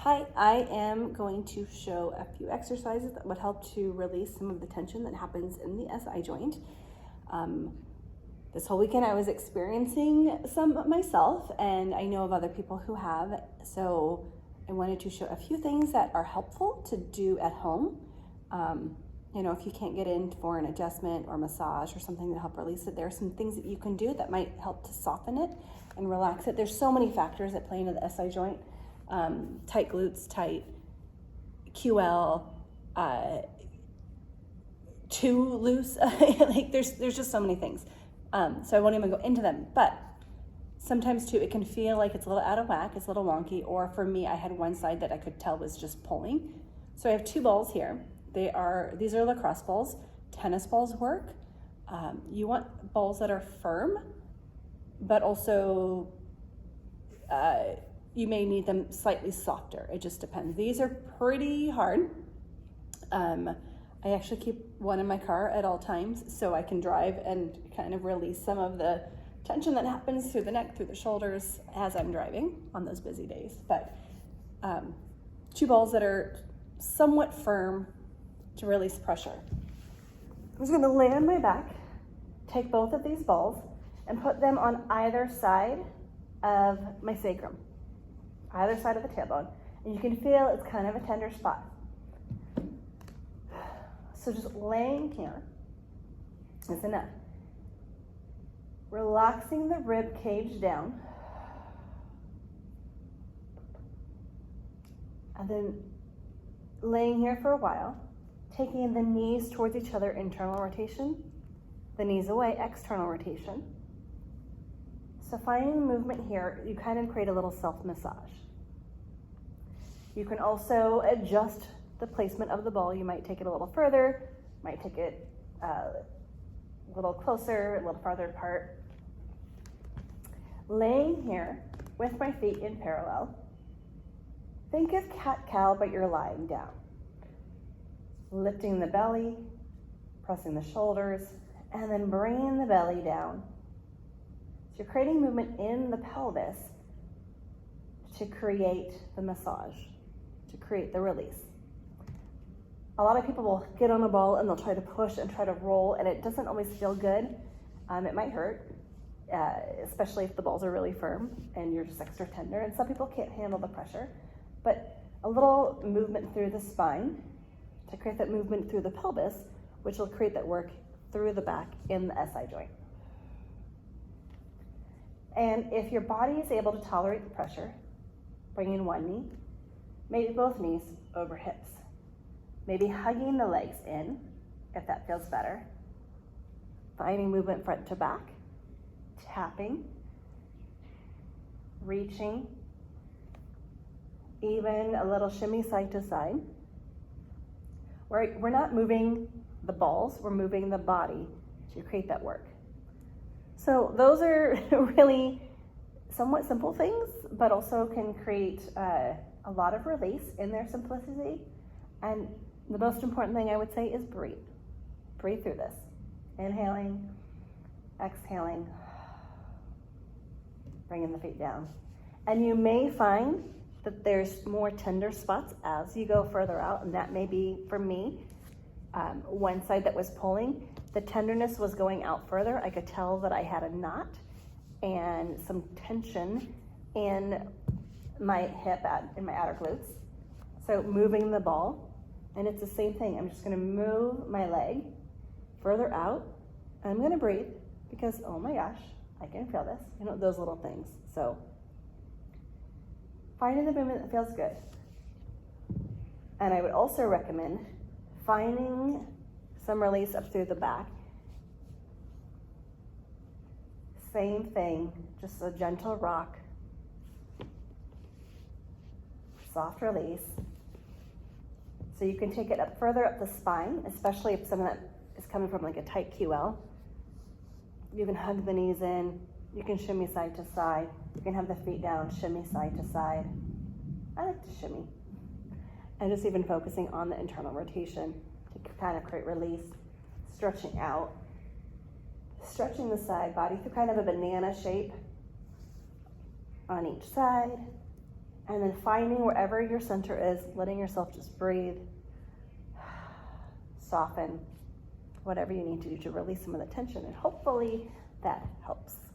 Hi, I am going to show a few exercises that would help to release some of the tension that happens in the SI joint. This whole weekend I was experiencing some myself, and I know of other people who have, so I wanted to show a few things that are helpful to do at home. If you can't get in for an adjustment or massage or something to help release it, there are some things that you can do that might help to soften it and relax it. There's so many factors that play into the SI joint. Tight glutes, tight QL, too loose. Like there's just so many things. So I won't even go into them, but sometimes too, it can feel like it's a little out of whack, it's a little wonky, or for me, I had one side that I could tell was just pulling. So I have two balls here. These are lacrosse balls. Tennis balls work. You want balls that are firm, but also you may need them slightly softer. It just depends. These are pretty hard. I actually keep one in my car at all times so I can drive and kind of release some of the tension that happens through the neck, through the shoulders as I'm driving on those busy days. But two balls that are somewhat firm to release pressure. I'm just gonna lay on my back, take both of these balls and put them on either side of my sacrum, either side of the tailbone. And you can feel it's kind of a tender spot. So just laying here is enough. Relaxing the rib cage down. And then laying here for a while, taking the knees towards each other, internal rotation, the knees away, external rotation. So finding movement here, you kind of create a little self-massage. You can also adjust the placement of the ball. You might take it a little further, might take it a little closer, a little farther apart. Laying here with my feet in parallel, think of cat-cow, but you're lying down. Lifting the belly, pressing the shoulders, and then bringing the belly down. So you're creating movement in the pelvis to create the massage, to create the release. A lot of people will get on a ball and they'll try to push and try to roll, and it doesn't always feel good. It might hurt, especially if the balls are really firm and you're just extra tender, and some people can't handle the pressure. But a little movement through the spine to create that movement through the pelvis, which will create that work through the back in the SI joint. And if your body is able to tolerate the pressure, bring in one knee, maybe both knees over hips. Maybe hugging the legs in, if that feels better. Finding movement front to back, tapping, reaching, even a little shimmy side to side. We're not moving the balls, we're moving the body to create that work. So those are really somewhat simple things, but also can create a lot of release in their simplicity. And the most important thing I would say is breathe. Breathe through this. Inhaling, exhaling, bringing the feet down. And you may find that there's more tender spots as you go further out, and that may be, for me, one side that was pulling. The tenderness was going out further. I could tell that I had a knot and some tension in my hip, in my outer glutes. So moving the ball, and it's the same thing. I'm just gonna move my leg further out, and I'm gonna breathe because, oh my gosh, I can feel this, those little things. So finding the movement that feels good. And I would also recommend finding some release up through the back. Same thing, just a gentle rock, soft release. So you can take it up further up the spine, especially if someone that is coming from like a tight QL. You can hug the knees in, you can shimmy side to side, you can have the feet down, shimmy side to side. I like to shimmy. And just even focusing on the internal rotation to kind of create release, stretching out, stretching the side body through kind of a banana shape on each side, And then finding wherever your center is, letting yourself just breathe, soften, whatever you need to do to release some of the tension. And hopefully that helps.